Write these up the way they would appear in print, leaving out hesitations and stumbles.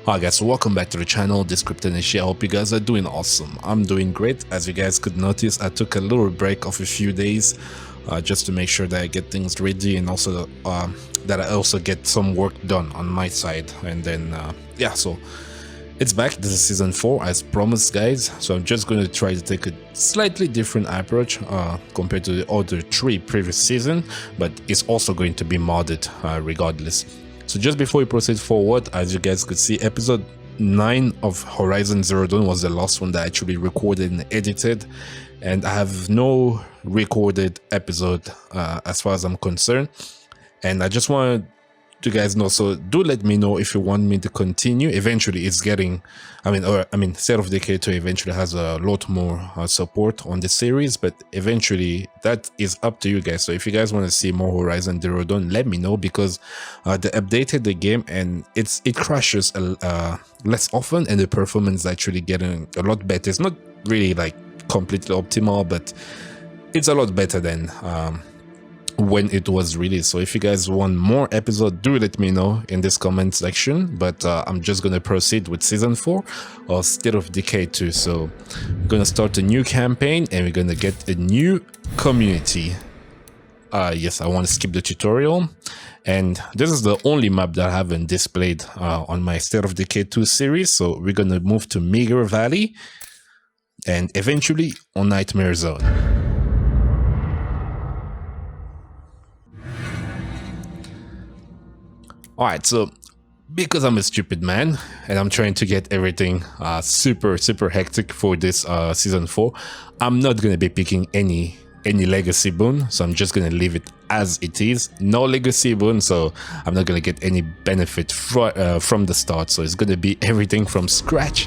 Alright guys, so welcome back to the channel. This Cryptonish here. I hope you guys are doing awesome. I'm doing great. As you guys could notice, I took a little break of a few days just to make sure that I get things ready, and also that I also get some work done on my side. And then yeah, so it's back. This is season 4 as promised, guys. So I'm just going to try to take a slightly different approach compared to the other 3 previous seasons, but it's also going to be modded regardless. So just before we proceed forward, as you guys could see, episode 9 of Horizon Zero Dawn was the last one that I actually recorded and edited, and I have no recorded episode as far as I'm concerned. And I just wanted you guys know, so do let me know if you want me to continue. Eventually it's getting, I mean State of Decay 2 eventually has a lot more support on the series, but eventually that is up to you guys. So if you guys want to see more Horizon Zero Dawn, let me know, because they updated the game and it crashes less often, and the performance is actually getting a lot better. It's not really like completely optimal, but it's a lot better than when it was released. So if you guys want more episodes, do let me know in this comment section. But I'm just gonna proceed with season 4 of State of Decay 2. So we're gonna start a new campaign and we're gonna get a new community. Yes, I want to skip the tutorial, and this is the only map that I haven't displayed on my State of Decay 2 series. So we're gonna move to Meager Valley and eventually on Nightmare Zone. Alright, so because I'm a stupid man and I'm trying to get everything super hectic for this season 4, I'm not going to be picking any legacy boon, so I'm just going to leave it as it is. No legacy boon, so I'm not going to get any benefit from the start. So it's going to be everything from scratch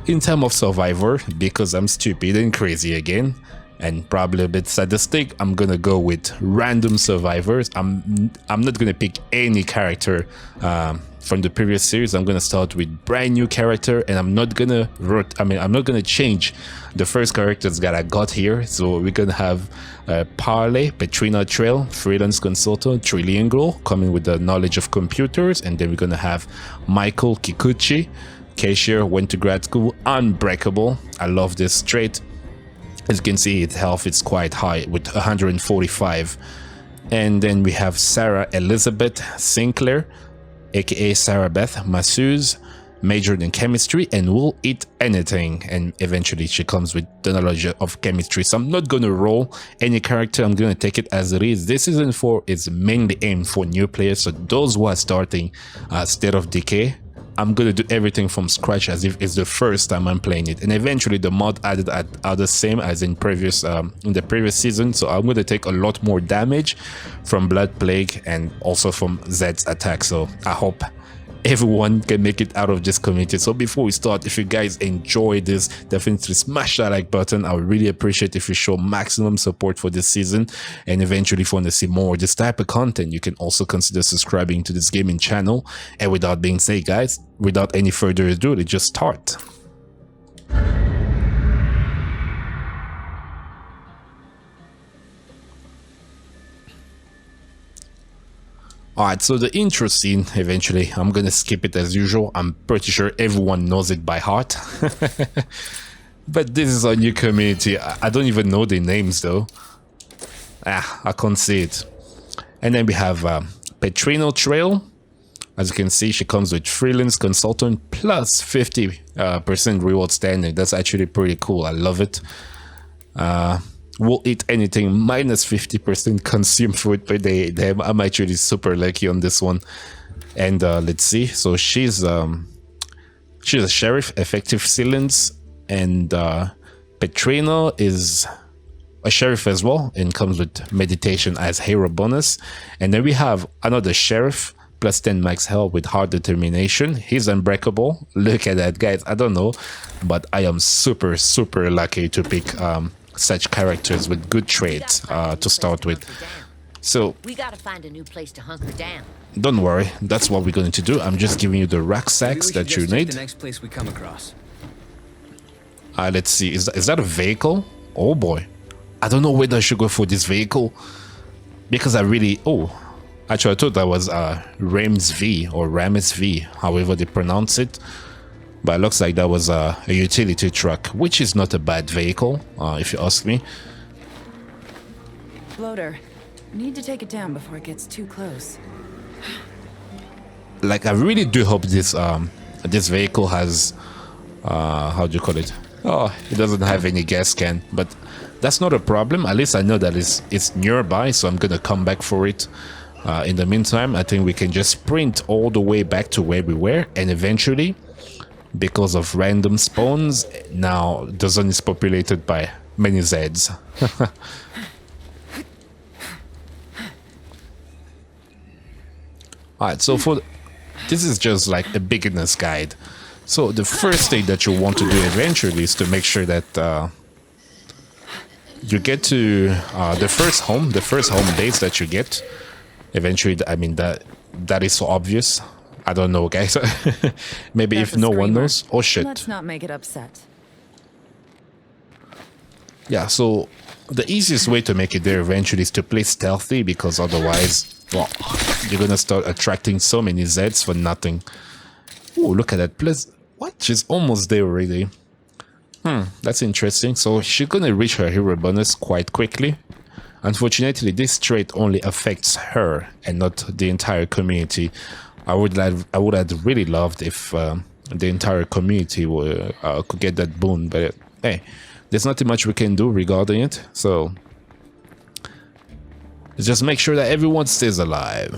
in terms of survivor, because I'm stupid and crazy again. And probably a bit sadistic, I'm gonna go with random survivors. I'm not gonna pick any character from the previous series. I'm gonna start with brand new character, and I'm not gonna change the first characters that I got here. So we're gonna have Parley, Petrina Trail, freelance consultant, Trillion Girl, coming with the knowledge of computers, and then we're gonna have Michael Kikuchi, cashier, went to grad school, unbreakable. I love this trait. As you can see, its health is quite high with 145. And then we have Sarah Elizabeth Sinclair, aka Sarah Beth, masseuse, majored in chemistry, and will eat anything. And eventually she comes with the knowledge of chemistry. So I'm not gonna roll any character, I'm gonna take it as it is. This season 4 is mainly aimed for new players, so those who are starting State of Decay, I'm gonna do everything from scratch as if it's the first time I'm playing it, and eventually the mod added are the same as in the previous season. So I'm gonna take a lot more damage from Blood Plague and also from Zed's attack. So I hope everyone can make it out of this community. So before we start, if you guys enjoy this, definitely smash that like button. I would really appreciate if you show maximum support for this season, and eventually if you want to see more of this type of content, you can also consider subscribing to this gaming channel. And without being said, guys, without any further ado, let's just start. Alright, so the intro scene, eventually, I'm gonna skip it as usual. I'm pretty sure everyone knows it by heart. But this is a new community. I don't even know their names though. I can't see it. And then we have Petrino Trail. As you can see, she comes with freelance consultant plus 50% reward standing. That's actually pretty cool. I love it. Will eat anything, minus 50% consume food per day. Damn, I'm actually super lucky on this one. And let's see, so she's a sheriff, effective silence, and Petrino is a sheriff as well and comes with meditation as hero bonus. And then we have another sheriff plus 10 max health with hard determination. He's unbreakable. Look at that, guys. I don't know, but I am super lucky to pick such characters with good traits to start with. So we gotta find a new place to hunker down. Don't worry, that's what we're going to do. I'm just giving you the rucksacks that you need. The next place we come across. Let's see, is that a vehicle? Oh boy, I don't know whether I should go for this vehicle, because I really, oh, Actually, I thought that was Rams V or Rams V, however they pronounce it. But it looks like that was a utility truck, which is not a bad vehicle, if you ask me. Bloater. Need to take it down before it gets too close. Like, I really do hope this this vehicle has how do you call it? Oh, it doesn't have any gas can, but that's not a problem. At least I know that it's nearby, so I'm gonna come back for it. In the meantime, I think we can just sprint all the way back to where we were, and eventually, because of random spawns, now the zone is populated by many Zeds. Alright, so this is just like a beginner's guide. So the first thing that you want to do eventually is to make sure that you get to the first home base that you get. Eventually, I mean, that is so obvious. I don't know, guys. Maybe That's if no one knows. Oh shit. Let's not make it upset. Yeah, so the easiest way to make it there eventually is to play stealthy, because otherwise, well, you're gonna start attracting so many Zeds for nothing. Oh, look at that. Plus, what? She's almost there already. That's interesting. So she's gonna reach her hero bonus quite quickly. Unfortunately, this trait only affects her and not the entire community. I would have really loved if the entire community could get that boon, but hey, there's nothing much we can do regarding it. So just make sure that everyone stays alive.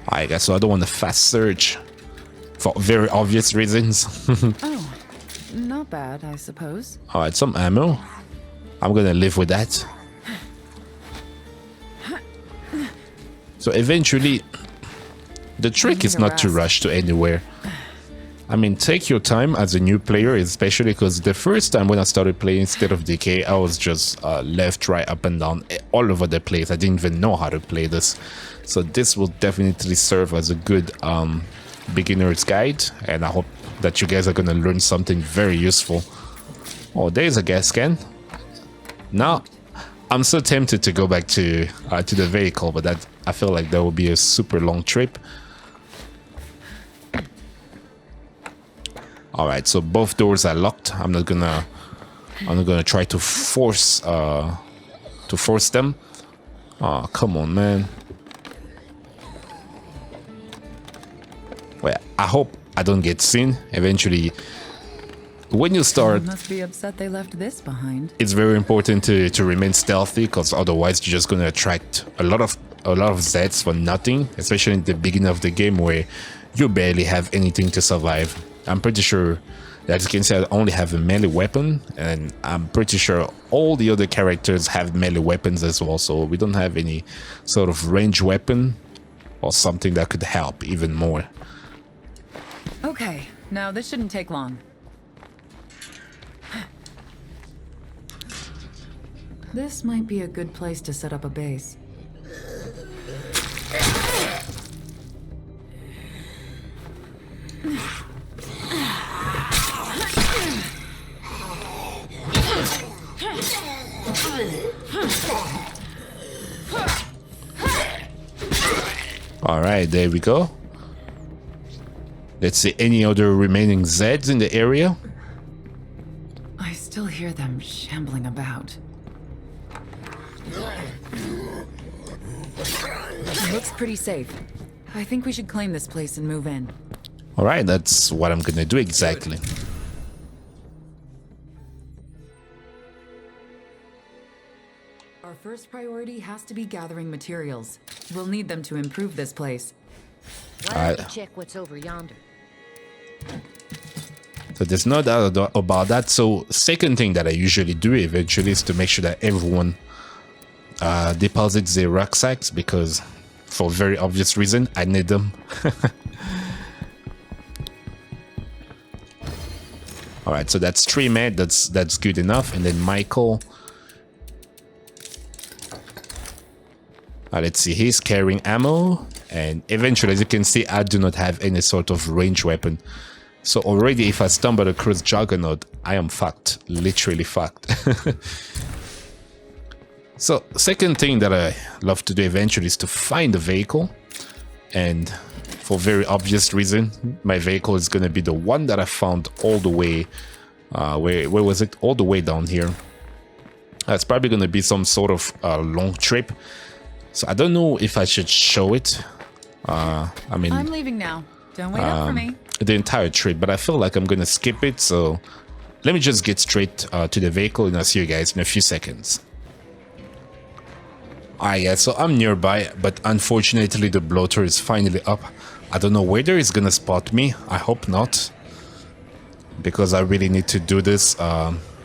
Alright guys, so I don't want to fast search for very obvious reasons. Oh, not bad, I suppose. Alright, some ammo. I'm gonna live with that. So eventually, the trick is not to rush to anywhere. I mean, take your time as a new player, especially because the first time when I started playing instead of Decay, I was just left, right, up and down, all over the place. I didn't even know how to play this. So this will definitely serve as a good beginner's guide, and I hope that you guys are going to learn something very useful. Oh, there's a gas can. Now, I'm so tempted to go back to the vehicle, but that I feel like that will be a super long trip. All right, so both doors are locked. I'm not gonna try to force them. Oh, come on, man. Well, I hope I don't get seen eventually. When you start, Must be upset they left this behind. it's very important to remain stealthy, because otherwise you're just gonna attract a lot of Zeds for nothing, especially in the beginning of the game where you barely have anything to survive. I'm pretty sure that, as you can see, I only have a melee weapon, and I'm pretty sure all the other characters have melee weapons as well, so we don't have any sort of range weapon or something that could help even more. Okay, now this shouldn't take long. This might be a good place to set up a base. All right, there we go. Let's see any other remaining Zeds in the area. I still hear them shambling about. Looks pretty safe. I think we should claim this place and move in. All right, that's what I'm gonna do exactly. Our first priority has to be gathering materials. We'll need them to improve this place. Why don't we check what's over yonder? So there's no doubt about that. So second thing that I usually do eventually is to make sure that everyone deposits their rucksacks, because for very obvious reason, I need them. All right, so that's 3 men. That's good enough. And then Michael. Let's see, he's carrying ammo, and eventually, as you can see, I do not have any sort of range weapon. So already, if I stumble across Juggernaut, I am fucked, literally fucked. So second thing that I love to do eventually is to find a vehicle, and for very obvious reason, my vehicle is going to be the one that I found all the way, where was it? All the way down here. It's probably going to be some sort of long trip, so I don't know if I should show it. I mean, I'm leaving now. Don't wait up for me. the entire trip, but I feel like I'm going to skip it, so let me just get straight to the vehicle, and I'll see you guys in a few seconds. Alright, yeah, so I'm nearby, but unfortunately the bloater is finally up. I don't know whether it's gonna spot me. I hope not, because I really need to do this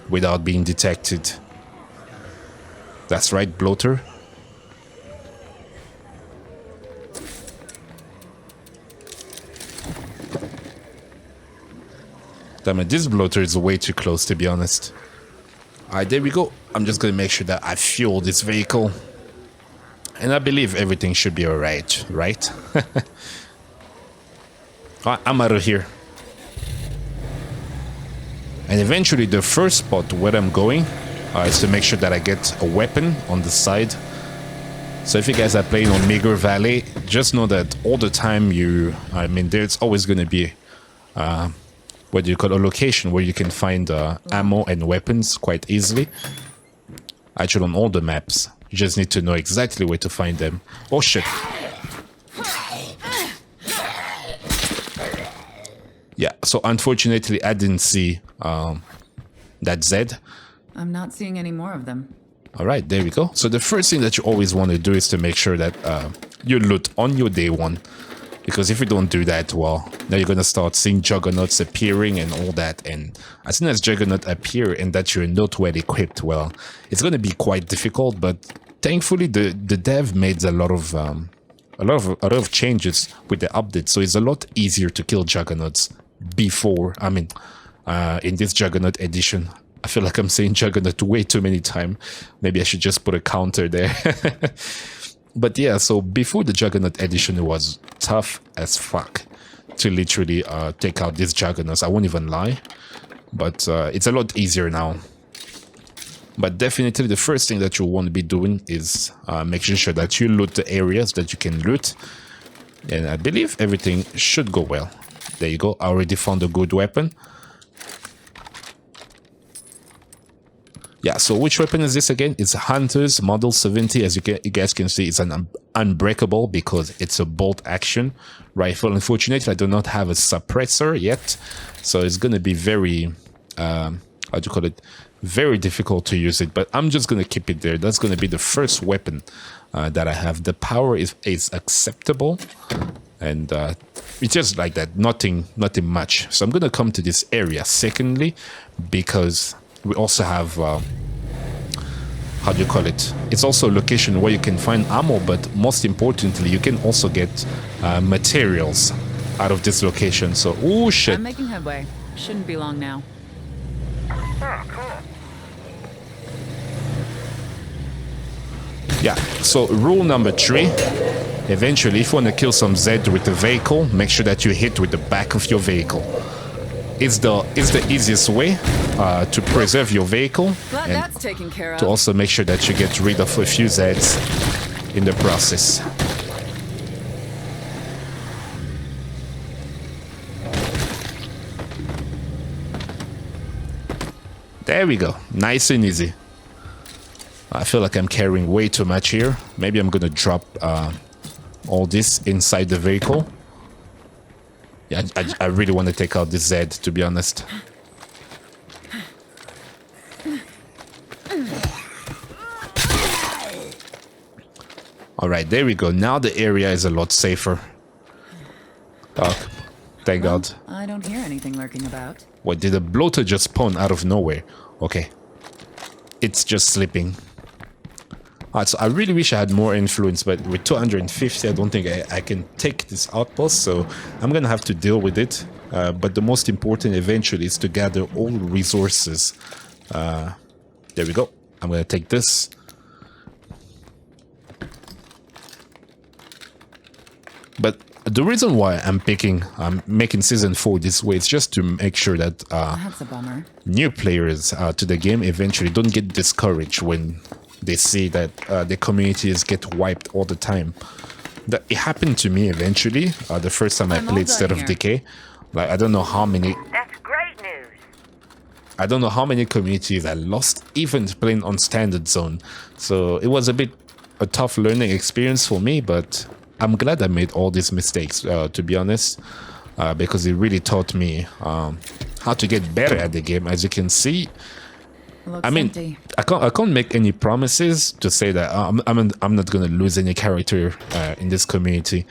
without being detected. That's right, bloater. Damn it, this bloater is way too close, to be honest. Alright, there we go. I'm just gonna make sure that I fuel this vehicle. And I believe everything should be alright, right? I'm out of here. And eventually the first spot where I'm going is to make sure that I get a weapon on the side. So if you guys are playing on Meager Valley, just know that all the time there's always going to be, what do you call, a location where you can find ammo and weapons quite easily. Actually on all the maps. You just need to know exactly where to find them. Oh shit. Yeah, so unfortunately I didn't see that Z. I'm not seeing any more of them. Alright, there we go. So the first thing that you always want to do is to make sure that you loot on your day one. Because if you don't do that, well, now you're going to start seeing Juggernauts appearing and all that. And as soon as Juggernaut appear and that you're not well equipped, well, it's going to be quite difficult. But thankfully, the dev made a lot of changes with the update. So it's a lot easier to kill Juggernauts before, in this Juggernaut edition. I feel like I'm saying Juggernaut way too many times. Maybe I should just put a counter there. But yeah, so before the Juggernaut edition, it was tough as fuck to literally take out these Juggernauts. I won't even lie. But it's a lot easier now. But definitely the first thing that you want to be doing is making sure that you loot the areas that you can loot. And I believe everything should go well. There you go. I already found a good weapon. Yeah, so which weapon is this again? It's Hunter's Model 70. As you guys can see, it's an unbreakable because it's a bolt action rifle. Unfortunately, I do not have a suppressor yet. So it's going to be very, very difficult to use it. But I'm just going to keep it there. That's going to be the first weapon that I have. The power is acceptable. And it's just like that. Nothing much. So I'm going to come to this area. Secondly, because we also have, it's also a location where you can find ammo, but most importantly, you can also get materials out of this location. So, oh shit. I'm making headway. Shouldn't be long now. Yeah, so rule number 3, eventually, if you want to kill some Z with a vehicle, make sure that you hit with the back of your vehicle. It's the easiest way to preserve your vehicle Glad and that's taken care of. to also make sure that you get rid of a few Zs in the process. There we go. Nice and easy. I feel like I'm carrying way too much here. Maybe I'm gonna drop all this inside the vehicle. Yeah, I really want to take out this Z, to be honest. Alright, there we go. Now the area is a lot safer. Oh, thank God. I don't hear anything lurking about. What, did a bloater just spawn out of nowhere? Okay. It's just sleeping. Alright, so I really wish I had more influence, but with 250, I don't think I can take this outpost, so I'm gonna have to deal with it. But the most important eventually is to gather all resources. There we go. I'm gonna take this. But the reason why I'm making Season 4 this way is just to make sure that That's a bummer. new players to the game eventually don't get discouraged when they see that the communities get wiped all the time. That it happened to me eventually. The first time I played State of Decay, like I don't know how many. That's great news. I don't know how many communities I lost even playing on standard zone. So it was a tough learning experience for me, but I'm glad I made all these mistakes, to be honest, because it really taught me how to get better at the game. As you can see, I mean, empty. I can't make any promises to say that I'm not gonna lose any character in this community.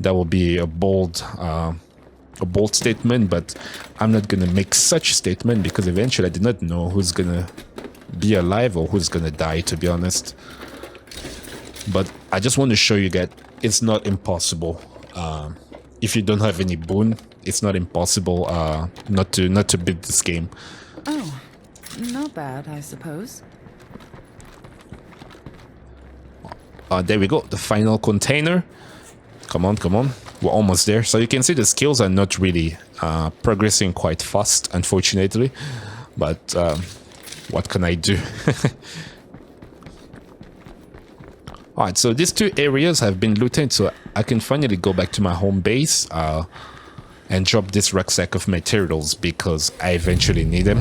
That will be a bold statement, but I'm not gonna make such statement because eventually I did not know who's gonna be alive or who's gonna die, to be honest. But I just want to show you that it's not impossible. If you don't have any boon, it's not impossible not to beat this game. Oh, not bad, I suppose. There we go, the final container. Come on, come on. We're almost there. So you can see the skills are not really progressing quite fast, unfortunately. But what can I do? Alright, so these two areas have been looted, so I can finally go back to my home base and drop this rucksack of materials because I eventually need them.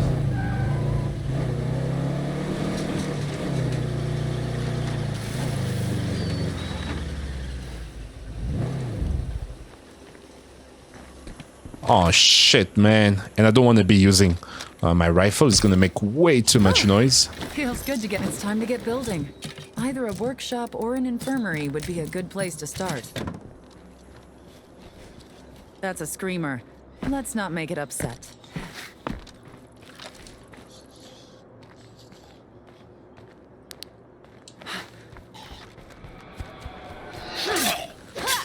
Oh shit, man. And I don't want to be using my rifle. It's going to make way too much noise. Feels good to get. It's time to get building. Either a workshop or an infirmary would be a good place to start. That's a screamer. Let's not make it upset.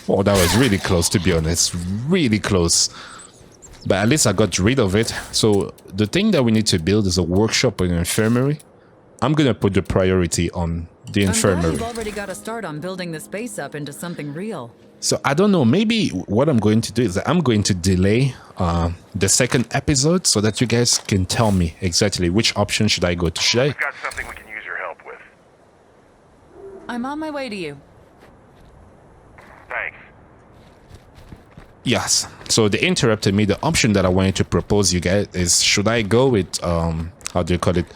Oh, that was really close, to be honest. Really close. But at least I got rid of it. So the thing that we need to build is a workshop or an infirmary. I'm going to put the priority on the infirmary. You've already got to start on building the space up into something real. So I don't know, maybe what I'm going to do is that I'm going to delay the second episode so that you guys can tell me exactly which option should I go to. Should I? We've got something we can use your help with. I'm on my way to you. Thanks. Yes. So they interrupted me. The option that I wanted to propose you guys is, should I go with, how do you call it?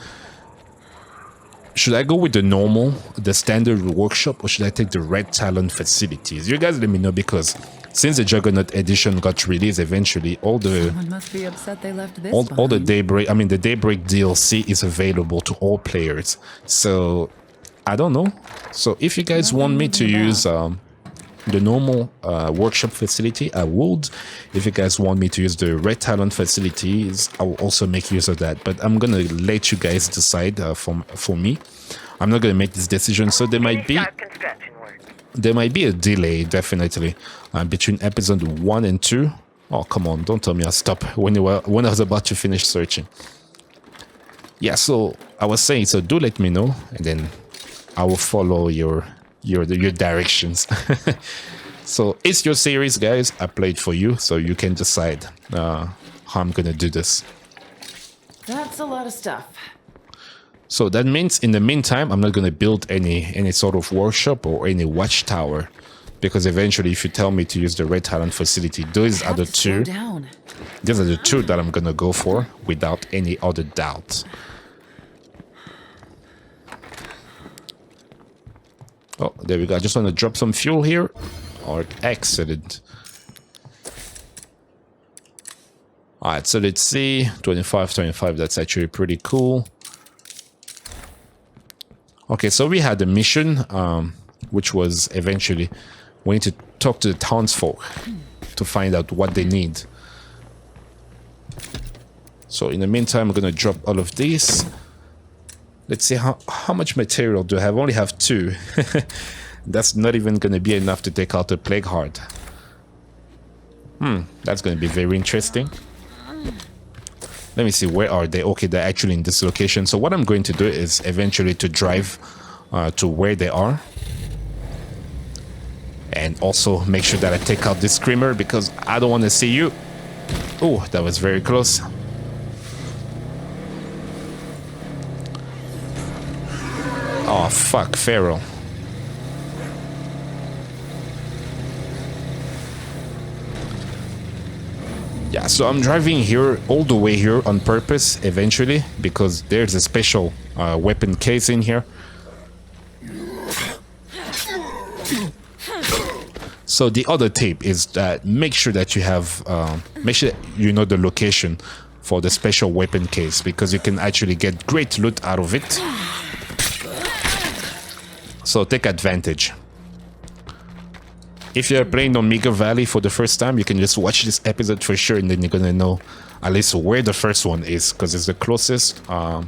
Should I go with the normal, the standard workshop, or should I take the Red Talon facilities? You guys let me know, because since the Juggernaut edition got released eventually, all the Someone must be upset they left this all the behind. Daybreak, I mean the Daybreak DLC is available to all players. So I don't know. So if you guys want me to use the normal workshop facility, I would. If you guys want me to use the Red Talon facilities, I will also make use of that. But I'm gonna let you guys decide for me. I'm not gonna make this decision, so there might be a delay, definitely, between episode 1 and 2. Oh, come on, don't tell me I'll stop when I was about to finish searching. Yeah, so I was saying, so do let me know, and then I will follow your directions. So it's your series, guys. I played for you, so you can decide how I'm gonna do this. That's a lot of stuff. So that means in the meantime, I'm not gonna build any sort of workshop or any watchtower, because eventually, if you tell me to use the Red Talon facility, those are the two. These are the two that I'm gonna go for without any other doubt. Oh, there we go. I just want to drop some fuel here. Oh, excellent. Alright, so let's see. 25, that's actually pretty cool. Okay, so we had a mission, which was eventually we need to talk to the townsfolk to find out what they need. So in the meantime, I'm going to drop all of these. Let's see how much material do I have. I only have 2. That's not even going to be enough to take out the Plague Heart. That's going to be very interesting. Let me see, where are they? Okay, they're actually in this location. So what I'm going to do is eventually to drive to where they are. And also make sure that I take out this Screamer, because I don't want to see you. Oh, that was very close. Oh, fuck, Pharaoh. Yeah, so I'm driving here all the way here on purpose eventually because there's a special weapon case in here. So the other tip is that make sure that you have, make sure that you know the location for the special weapon case because you can actually get great loot out of it. So take advantage. If you're playing on Meager Valley for the first time, you can just watch this episode for sure, and then you're gonna know at least where the first one is, because it's the closest to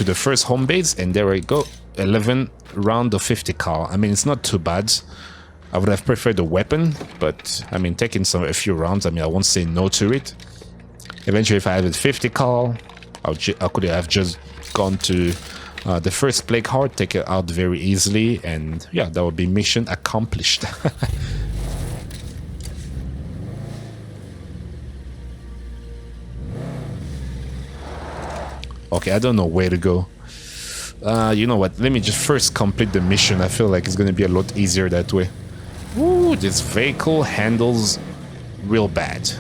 the first home base. And there we go, 11 round of 50 cal. I mean, it's not too bad. I would have preferred the weapon, but I mean, taking a few rounds, I mean, I won't say no to it. Eventually, if I had 50 cal, I could have just gone to the first plague heart, take it out very easily, and yeah, that would be mission accomplished. Okay, I don't know where to go. You know what? Let me just first complete the mission. I feel like it's gonna be a lot easier that way. Woo, this vehicle handles real bad.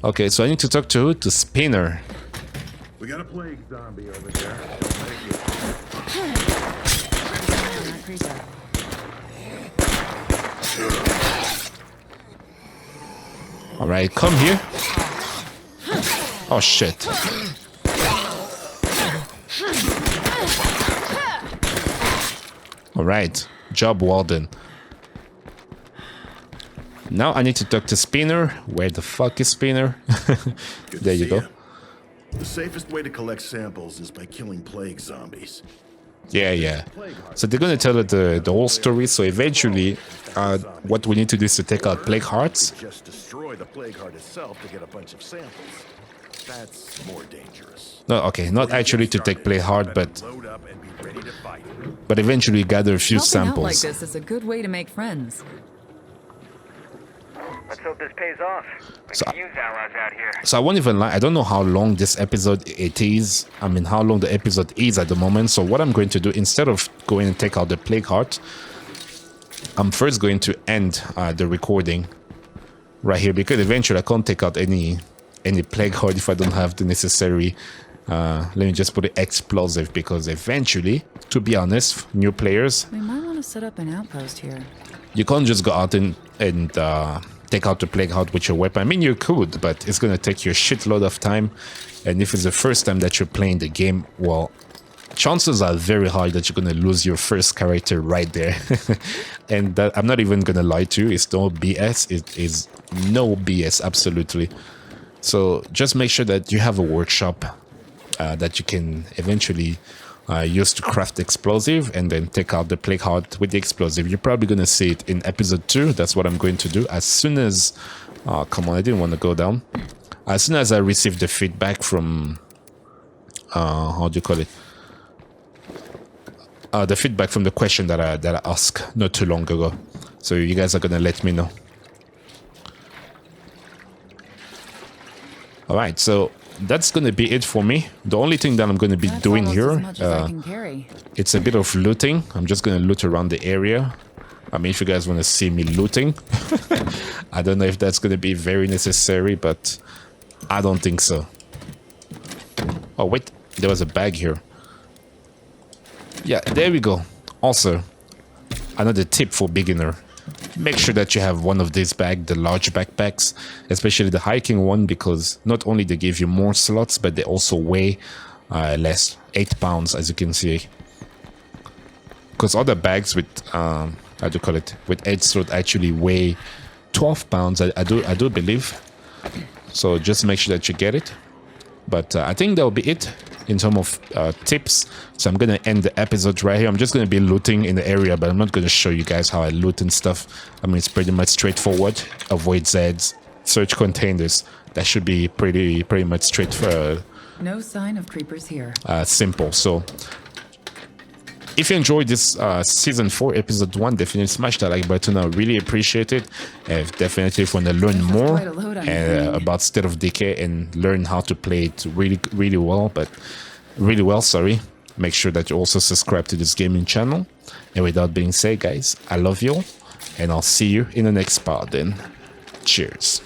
Okay, so I need to talk to who? To Spinner. We got a plague zombie over there. Alright, come here. Oh shit. Alright, job well done. Now I need to talk to Spinner. Where the fuck is Spinner? There you go. The safest way to collect samples is by killing plague zombies. Yeah. So they're gonna tell the whole story. So eventually, what we need to do is to take out plague hearts. Just destroy the plague heart itself to get a bunch of samples. That's more dangerous. No, okay, not actually to take plague heart, but Load up and be ready to fight. eventually gather a few Helping out like samples. this is a good way to make friends. Let's hope this pays off. We So- can use allies out here. So I won't even lie, I don't know how long this episode it is. I mean, how long the episode is at the moment. So what I'm going to do, instead of going and take out the plague heart, I'm first going to end the recording right here, because eventually I can't take out any plague heart if I don't have the necessary, let me just put it explosive, because eventually, to be honest, new players, We might want to set up an outpost here. you can't just go out and take out the plague heart with your weapon. I mean, you could, but it's gonna take you a shitload of time. And if it's the first time that you're playing the game, well, chances are very high that you're gonna lose your first character right there. And that, I'm not even gonna lie to you, it's no BS. It is no BS, absolutely. So just make sure that you have a workshop that you can eventually use to craft explosive, and then take out the plague heart with the explosive. You're probably gonna see it in episode 2. That's what I'm going to do as soon as come on, I didn't want to go down. As soon as I receive the feedback from how do you call it, the feedback from the question that I asked not too long ago. So you guys are gonna let me know. All right, so that's gonna be it for me. The only thing that I'm gonna be doing almost here, as much as I can carry. it's a bit of looting. I'm just gonna loot around the area. I mean, if you guys want to see me looting, I don't know if that's gonna be very necessary, but I don't think so. Oh wait, there was a bag here. Yeah, there we go. Also, another tip for beginner. Make sure that you have one of these bags, the large backpacks, especially the hiking one, because not only they give you more slots, but they also weigh less, 8 pounds, as you can see. Because other bags with, how do you call it, with 8 slots actually weigh 12 pounds, I do believe. So just make sure that you get it. But I think that'll be it in terms of tips. So I'm gonna end the episode right here. I'm just gonna be looting in the area, but I'm not gonna show you guys how I loot and stuff. I mean, it's pretty much straightforward. Avoid Zeds, search containers. That should be pretty much straightforward. No sign of creepers here. Simple. So if you enjoyed this season 4 episode 1, definitely smash that like button. I really appreciate it. And definitely if you want to learn more quite a load on your brain. about State of Decay and learn how to play it really well, sorry, make sure that you also subscribe to this gaming channel. And with that being said, guys, I love you all, and I'll see you in the next part then. Cheers.